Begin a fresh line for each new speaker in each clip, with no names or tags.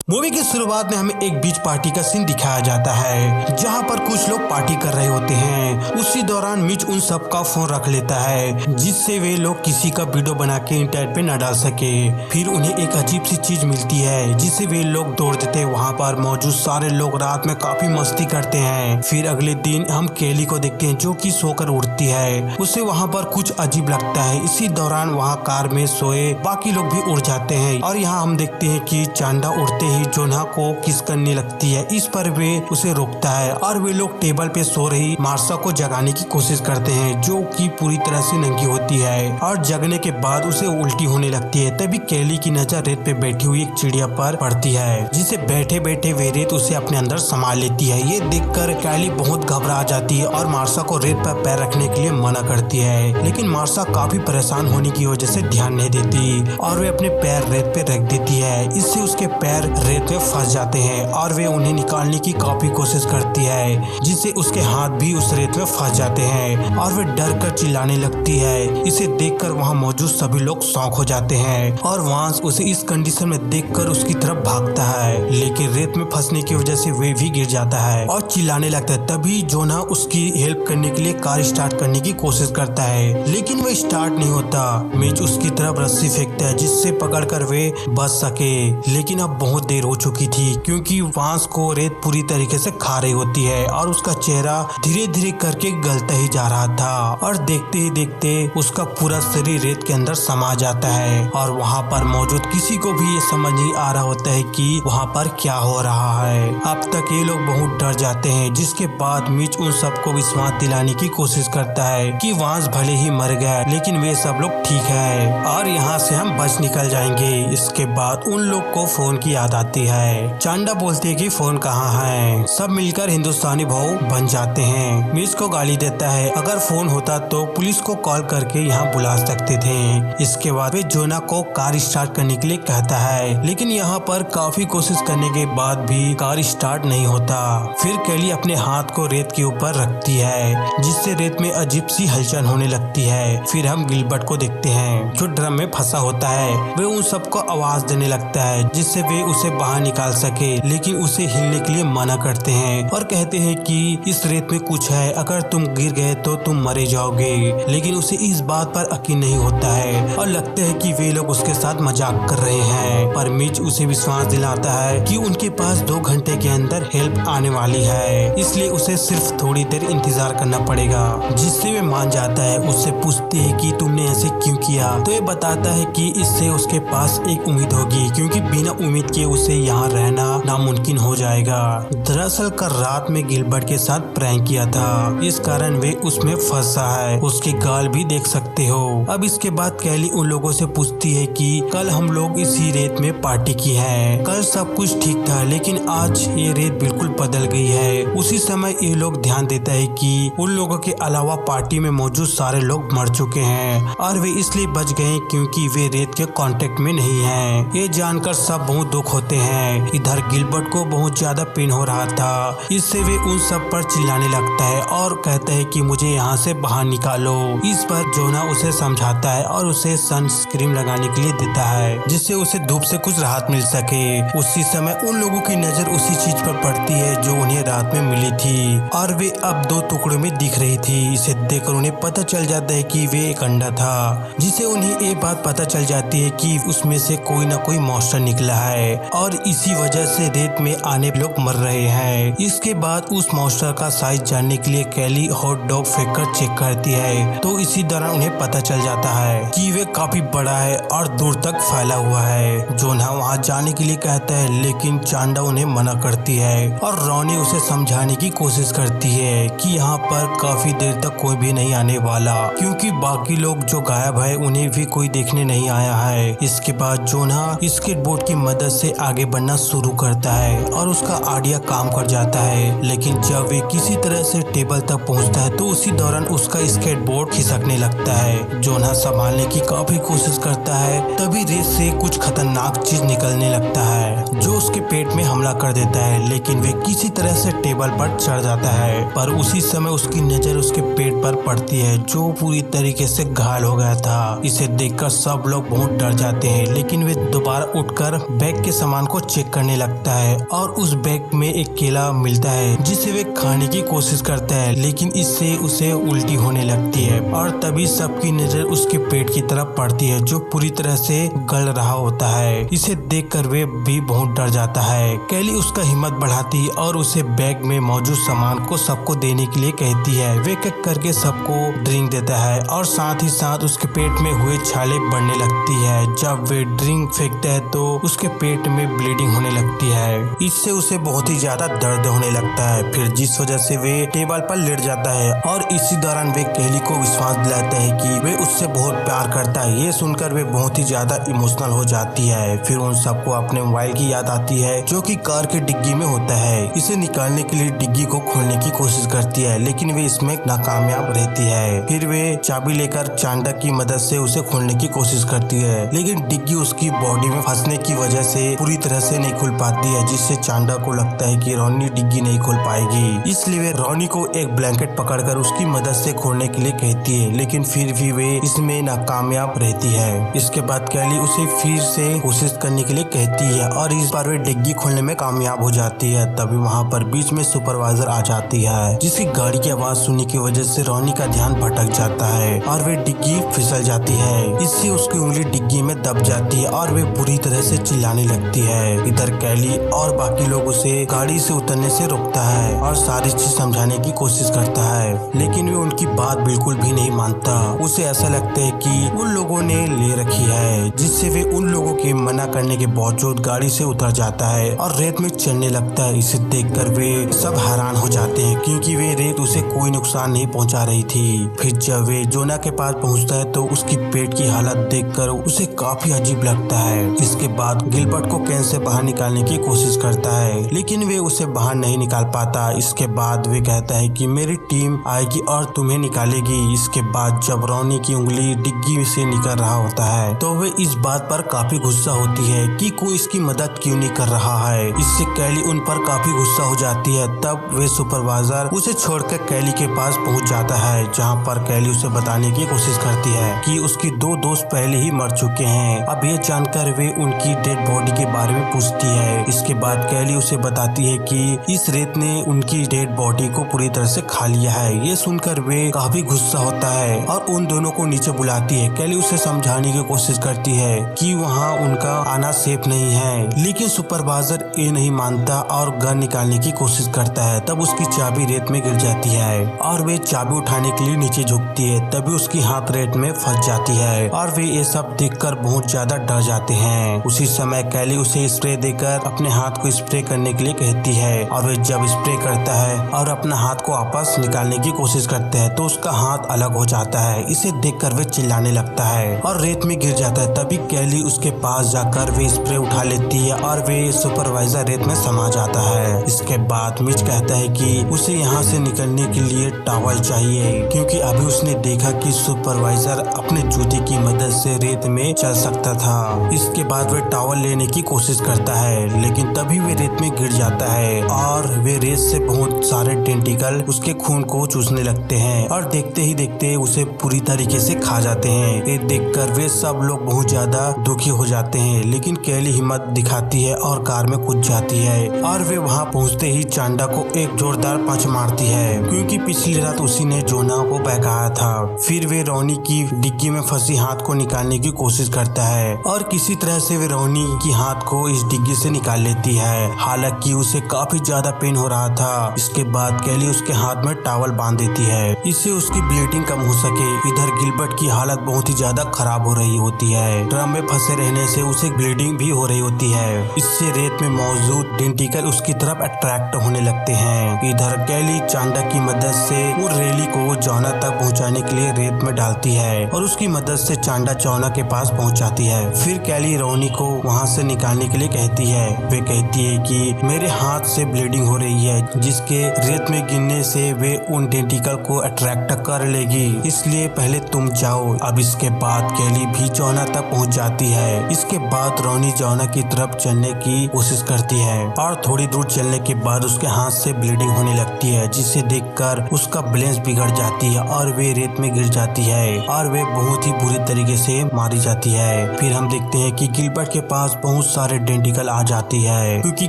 Movie की शुरुआत में हमें एक बीच पार्टी का सीन दिखाया जाता है जहां पर कुछ लोग पार्टी कर रहे होते हैं। उसी दौरान मिच उन सब का फोन रख लेता है जिससे वे लोग किसी का वीडियो बना के इंटरनेट पे न डाल सके। फिर उन्हें एक अजीब सी चीज मिलती है जिससे वे लोग दौड़ देते हैं। वहाँ पर मौजूद सारे लोग रात में काफी मस्ती करते हैं। फिर अगले दिन हम केली को देखते हैं जो कि सोकर उठती है। उसे वहाँ पर कुछ अजीब लगता है। इसी दौरान वहाँ कार में सोए बाकी लोग भी उड़ जाते हैं और यहाँ हम देखते हैं कि चांदा उड़ते ही जोना को किस करने लगती है। इस पर वे उसे रोकता है और वे लोग टेबल पे सो रही मार्सा को जगाने की कोशिश करते हैं जो कि पूरी तरह से नंगी होती है और जगने के बाद उसे उल्टी होने लगती है। तभी केली की नजर रेत पे बैठी हुई एक चिड़िया पर पड़ती है जिसे बैठे बैठे वे रेत उसे अपने अंदर समा लेती है। ये देखकर केली बहुत घबरा जाती है और मार्सा को रेत पर पैर रखने के लिए मना करती है, लेकिन मार्सा काफी परेशान होने की वजह से ध्यान नहीं देती और वे अपने पैर रेत पे रख देती है। इससे उसके पैर रेत में फंस जाते हैं और वे उन्हें निकालने की काफी कोशिश करती है जिससे उसके हाथ भी उस रेत में फंस जाते हैं और वे डर कर चिल्लाने लगती है। इसे देखकर वहाँ मौजूद सभी लोग शॉक हो जाते हैं और वहाँ उसे इस कंडीशन में देखकर उसकी तरफ भागता है, लेकिन रेत में फंसने की वजह से वे भी गिर जाता है और चिल्लाने लगता है। तभी जोना उसकी हेल्प करने के लिए कार स्टार्ट करने की कोशिश करता है, लेकिन वह स्टार्ट नहीं होता। मिच उसकी तरफ रस्सी फेंकता है जिससे पकड़कर वे बच सके, लेकिन अब बहुत देर हो चुकी थी क्योंकि वांस को रेत पूरी तरीके से खा रही होती है और उसका चेहरा धीरे धीरे करके गलता ही जा रहा था और देखते ही देखते उसका पूरा शरीर रेत के अंदर समा जाता है और वहाँ पर मौजूद किसी को भी ये समझ नहीं आ रहा होता है कि वहाँ पर क्या हो रहा है। अब तक ये लोग बहुत डर जाते हैं, जिसके बाद मिच उन सबको विश्वास दिलाने की कोशिश करता है कि वांस भले ही मर गया लेकिन वे सब लोग ठीक है और यहाँ से हम बच निकल जाएंगे। इसके बाद उन लोग को फोन की याद आती है। चांदा बोलती है कि फोन कहाँ है। सब मिलकर हिंदुस्तानी भाव बन जाते हैं। मिच को गाली देता है, अगर फोन होता तो पुलिस को कॉल करके यहाँ बुला सकते थे। इसके बाद वे जोना को कार स्टार्ट करने के लिए कहता है, लेकिन यहाँ पर काफी कोशिश करने के बाद भी कार स्टार्ट नहीं होता। फिर केली अपने हाथ को रेत के ऊपर रखती है जिससे रेत में अजीब सी हलचल होने लगती है। फिर हम गिलबर्ट को देखते हैं जो ड्रम में फंसा होता है। वे उन सबको आवाज देने लगता है जिससे वे उसे बाहर निकाल सके, लेकिन उसे हिलने के लिए मना करते हैं और कहते हैं कि इस रेत में कुछ है, अगर तुम गिर गए तो तुम मरे जाओगे। लेकिन उसे इस बात पर यकीन नहीं होता है और लगता है कि वे लोग उसके साथ मजाक कर रहे हैं। पर मिच उसे विश्वास दिलाता है कि उनके पास 2 घंटे के अंदर हेल्प आने वाली है, इसलिए उसे सिर्फ थोड़ी देर इंतजार करना पड़ेगा, जिससे वे मान जाता है। उससे पूछते है कि तुमने ऐसे क्यों किया, तो ये बताता है कि इससे उसके पास एक उम्मीद होगी क्योंकि बिना उम्मीद के उसे यहाँ रहना नामुमकिन हो जाएगा। दरअसल कल रात में गिलबर्ट के साथ प्रैंक किया था, इस कारण वे उसमें फंसा है। उसके गाल भी देख सकते हो। अब इसके बाद केली उन लोगों से पूछती है कि कल हम लोग इसी रेत में पार्टी की है, कल सब कुछ ठीक था लेकिन आज ये रेत बिल्कुल बदल गई है। उसी समय ये लोग ध्यान देता है कि उन लोगों के अलावा पार्टी में मौजूद सारे लोग मर चुके हैं और वे इसलिए बच गए क्योंकि वे रेत के कांटेक्ट में नहीं हैं। ये जानकर सब बहुत दुख होते हैं। इधर गिलबर्ट को बहुत ज्यादा पेन हो रहा था, इससे वे उन सब पर चिल्लाने लगता है और कहता है कि मुझे यहाँ से बाहर निकालो। इस पर जोना उसे समझाता है और उसे सनस्क्रीन लगाने के लिए देता है जिससे उसे धूप से कुछ राहत मिल सके। उसी समय उन लोगों की नजर उसी चीज पर पड़ती है जो उन्हें रात में मिली थी और वे अब 2 टुकड़ों में दिख रही थी। इसे देखकर उन्हें पता चल जाता है कि वे एक अंडा था, जिसे उन्हें ये बात पता चल जाती है कि उसमें से कोई न कोई मॉन्स्टर निकला है और इसी वजह से रेत में आने लोग मर रहे हैं। इसके बाद उस मॉन्स्टर का साइज जानने के लिए केली हॉट डॉग फेंककर चेक करती है, तो इसी दौरान उन्हें पता चल जाता है कि वे काफी बड़ा है और दूर तक फैला हुआ है। जोना वहाँ जाने के लिए कहता है, लेकिन चांदा उन्हें मना करती है और रॉनी उसे समझाने की कोशिश करती है कि यहाँ पर काफी देर तक कोई भी नहीं आने वाला क्योंकि बाकी लोग जो गायब है उन्हें भी कोई देखने नहीं आया है। इसके बाद जोना स्केटबोर्ड की मदद से आगे बढ़ना शुरू करता है और उसका आइडिया काम कर जाता है, लेकिन जब वे किसी तरह से टेबल तक पहुंचता है तो उसी दौरान उसका स्केटबोर्ड खिसकने लगता है। जोना संभालने की काफी कोशिश करता है, तभी रेत से कुछ खतरनाक चीज निकलने लगता है जो उसके पेट में हमला कर देता है, लेकिन वे किसी तरह से टेबल पर चढ़ जाता है। पर उसी समय उसकी नजर उसके पेट पर पड़ती है, जो पूरी तरीके से घायल हो गया था। इसे देखकर सब लोग बहुत डर जाते हैं, लेकिन वे दोबारा उठकर बैग के सामान को चेक करने लगता है और उस बैग में एक केला मिलता है जिसे वे खाने की कोशिश करता है, लेकिन इससे उसे उल्टी होने लगती है। और तभी सबकी नजर उसके पेट की तरफ पड़ती है, जो पूरी तरह से गल रहा होता है। इसे देखकर वे भी बहुत डर जाता है। कैली उसका हिम्मत बढ़ाती और उसे बैग में मौजूद सामान को सबको देने के लिए कहती है। वे एक करके सबको ड्रिंक देता है और साथ ही साथ उसके पेट में हुए छाले बढ़ने लगती है। जब वे ड्रिंक फेंकता है तो उसके पेट में ब्लीडिंग होने लगती है। इससे उसे बहुत ही ज्यादा दर्द होने लगता है, फिर जिस वजह से वे टेबल पर लेट जाता है। और इसी दौरान वे कैली को विश्वास दिलाता है कि वे उससे बहुत प्यार करता है। ये सुनकर वे बहुत ही ज्यादा इमोशनल हो जाती है। फिर उन सबको अपने मोबाइल की याद आती है, जो कि कार के डिग्गी में होता है। इसे निकालने के लिए डिग्गी को खोलने की कोशिश करती है, लेकिन वे इसमें नाकामयाब रहती है। फिर वे चाबी लेकर चांदा की मदद से उसे खोलने की कोशिश करती है, लेकिन डिग्गी उसकी बॉडी में फंसने की वजह से पूरी तरह से नहीं खुल पाती है, जिससे चांदा को लगता है कि रोनी डिग्गी नहीं खोल पाएगी। इसलिए वे रोनी को एक ब्लैंकेट पकड़कर उसकी मदद से खोलने के लिए कहती है, लेकिन फिर भी वे इसमें नाकामयाब रहती है। इसके बाद कैली उसे फिर से कोशिश करने के लिए कहती है और इस बार वे डिग्गी खोलने में कामयाब हो जाती है। तभी वहाँ पर बीच में सुपरवाइजर आ जाती है, जिसकी गाड़ी की आवाज सुनने की वजह से रोनी का ध्यान भटक जाता है और वे डिग्गी फिसल जाती है। इससे उसकी उंगली डिग्गी में दब जाती है और वे बुरी तरह से चिल्लाने लगती है। इधर कैली और बाकी लोग उसे गाड़ी से उतरने से रोकता है और सारी चीज समझाने की कोशिश करता है, लेकिन वे उनकी बात बिल्कुल भी नहीं मानता। उसे ऐसा लगता है कि उन लोगों ने ले रखी है, जिससे वे उन लोगों के मना करने के बावजूद गाड़ी से उतर जाता है और रेत में चढ़ने लगता है। इसे देखकर वे सब हैरान हो जाते हैं, क्योंकि वे रेत उसे कोई नुकसान नहीं पहुंचा रही थी। फिर जब वे जोना के पास पहुंचता है तो उसकी पेट की हालत देखकर उसे काफी अजीब लगता है। इसके बाद गिलबर्ट को कैन से बाहर निकालने की कोशिश करता है, लेकिन वे उसे बाहर नहीं निकाल पाता। इसके बाद वे कहता है कि मेरी टीम आएगी और तुम्हें निकालेगी। इसके बाद जब रोनी की उंगली डिग्गी से निकल रहा होता है तो वे इस बात पर काफी गुस्सा होती है कि कोई इसकी मदद क्यों नहीं कर रहा है। इससे कैली उन पर काफी गुस्सा हो जाती है। तब वे सुपरवाइजर उसे छोड़कर कैली के पास पहुंच जाता है, जहां पर कैली उसे बताने की कोशिश करती है कि उसकी 2 दोस्त पहले ही मर चुके हैं। अब ये जानकर वे उनकी डेड बॉडी के बारे में पूछती है। इसके बाद कैली उसे बताती है कि इस रेत ने उनकी डेड बॉडी को पूरी तरह से खा लिया है। ये सुनकर वे काफी गुस्सा होता है और उन दोनों को नीचे बुलाती है। कैली उसे समझाने की कोशिश करती है कि वहाँ उनका आना सेफ नहीं है, लेकिन सुपरवाइजर ये नहीं मानता और गन निकालने की कोशिश करता है। तब उसकी चाबी रेत में गिर जाती है और वे चाबी उठाने के लिए नीचे झुकती है। तभी उसकी हाथ रेत में फंस जाती है और वे ये सब देखकर बहुत ज्यादा डर जाते हैं। उसी समय कैली उसे स्प्रे देकर अपने हाथ को स्प्रे करने के लिए कहती है और वे जब स्प्रे करता है और अपना हाथ को वापस निकालने की कोशिश करते हैं तो उसका हाथ अलग हो जाता है। इसे देखकर वे चिल्लाने लगता है और रेत में गिर जाता है। तभी कैली उसके पास जाकर वे स्प्रे उठा लेती है और वे सुपरवाइजर रेत में समा जाता है। इसके बाद मिच कहता है कि उसे यहाँ से निकलने के लिए टॉवल चाहिए, क्योंकि अभी उसने देखा कि सुपरवाइजर अपने जूते की मदद से रेत में चल सकता था। इसके बाद वे टॉवल लेने की कोशिश करता है, लेकिन तभी वे रेत में गिर जाता है और वे रेत से बहुत सारे टेंटिकल उसके खून को चूसने लगते हैं और देखते ही देखते उसे पूरी तरीके से खा जाते हैं। ये देखकर वे सब लोग बहुत ज्यादा दुखी हो जाते हैं, लेकिन कैली हिम्मत दिखाती है और कार में कूद जाती है और वे वहाँ पहुँचते ही चांदा को एक जोरदार पंच मारती है, क्योंकि पिछली रात उसी ने जोना को बहकाया था। फिर वे रोनी की डिग्गी में फंसी हाथ को निकालने की कोशिश करता है और किसी तरह से वे रोनी की हाथ को इस डिग्गी से निकाल लेती है। हालांकि उसे काफी ज्यादा पेन हो रहा था। इसके बाद कैली उसके हाथ में टॉवल बांध देती है, इससे उसकी ब्लीडिंग कम हो सके। इधर गिलबर्ट की हालत बहुत ही ज्यादा खराब हो रही होती है। ड्रम में फंसे रहने से उसे ब्लीडिंग भी हो रही होती है। इससे रेत में मौजूद टेंटिकल उसकी तरफ अट्रैक्ट होने लगते हैं। इधर कैली चांदा की मदद से वो रेली को जोना तक पहुंचाने के लिए रेत में डालती है और उसकी मदद से चांदा जोना के पास पहुंच जाती है। फिर कैली रोनी को वहां से निकालने के लिए कहती है। वे कहती है कि मेरे हाथ से ब्लीडिंग हो रही है, जिसके रेत में गिरने से वे उन टेंटिकल को अट्रैक्ट कर लेगी, इसलिए पहले तुम जाओ। अब इसके बाद कैली भी जोना तक पहुंच जाती है। इसके बाद रोनी जोना की तरफ चलने की की कोशिश करती है और थोड़ी दूर चलने के बाद उसके हाथ से ब्लीडिंग होने लगती है, जिसे देखकर उसका बैलेंस बिगड़ जाती है और वे रेत में गिर जाती है और वे बहुत ही बुरी तरीके से मारी जाती है। फिर हम देखते हैं कि गिलबर्ट के पास बहुत सारे डेंटिकल आ जाती है क्योंकि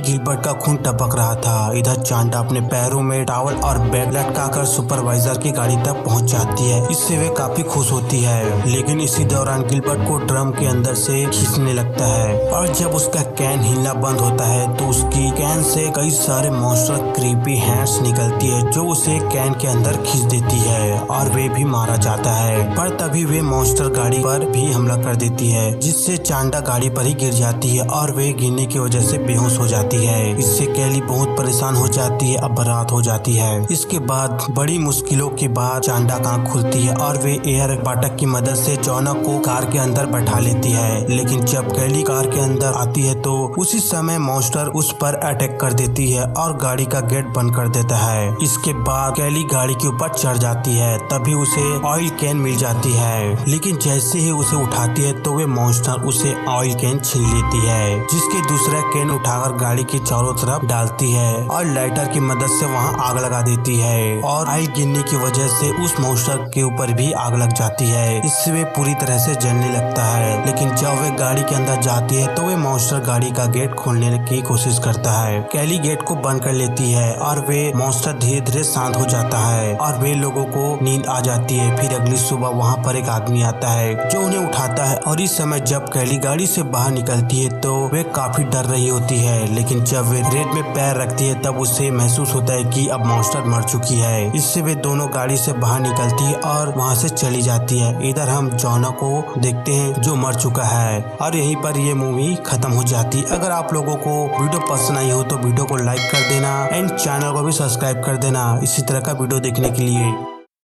गिलबर्ट का खून टपक रहा था। इधर चांडा अपने पैरों में टॉवल और बैग लटकाकर सुपरवाइजर की गाड़ी तक पहुंच जाती है। इससे वे काफी खुश होती है, लेकिन इसी दौरान गिलबर्ट को ड्रम के अंदर से खींचने लगता है और जब उसका कैन हिलना बंद होता है तो उसकी कैन से कई सारे मॉन्स्टर क्रीपी हैंड्स निकलती है जो उसे कैन के अंदर खींच देती है और वे भी मारा जाता है। पर तभी वे मॉन्स्टर गाड़ी पर भी हमला कर देती है, जिससे चांडा गाड़ी पर ही गिर जाती है और वे गिरने की वजह से बेहोश हो जाती है। इससे कैली बहुत परेशान हो जाती है, अब रात हो जाती है। इसके बाद बड़ी मुश्किलों के बाद चांडा की आंख खुलती है और वे एयर फाटक की मदद से जॉना को कार के अंदर बैठा लेती है। लेकिन जब कैली कार के अंदर आती है तो उसी समय मॉन्स्टर उस पर अटैक कर देती है और गाड़ी का गेट बंद कर देता है। इसके बाद कैली गाड़ी के ऊपर चढ़ जाती है, तभी उसे ऑयल कैन मिल जाती है, लेकिन जैसे ही उसे उठाती है तो वे मॉन्स्टर उसे ऑयल कैन छीन लेती है, जिसके दूसरा कैन उठाकर गाड़ी के चारों तरफ डालती है और लाइटर की मदद से वहां आग लगा देती है और ऑयल गिरने की वजह से उस मॉन्स्टर के ऊपर भी आग लग जाती है। इससे वे पूरी तरह से जलने लगता है। लेकिन जब वे गाड़ी के अंदर जाती है तो वे मॉन्स्टर गाड़ी का गेट खोलने की कोशिश करता है। कैली गेट को बंद कर लेती है और वे मॉन्स्टर धीरे धीरे शांत हो जाता है और वे लोगों को नींद आ जाती है। फिर अगली सुबह वहाँ पर एक आदमी आता है जो उन्हें उठाता है और इस समय जब कैली गाड़ी से बाहर निकलती है तो वे काफी डर रही होती है, लेकिन जब वे रेत में पैर रखती है तब उसे महसूस होता है कि अब मॉन्स्टर मर चुकी है। इससे वे दोनों गाड़ी से बाहर निकलती है और वहाँ से चली जाती है। इधर हम जॉना को देखते हैं जो मर चुका है और यहीं पर ये मूवी खत्म हो जाती है। अगर आप लोगों को वीडियो पसंद आई हो तो वीडियो को लाइक कर देना एंड चैनल को भी सब्सक्राइब कर देना इसी तरह का वीडियो देखने के लिए।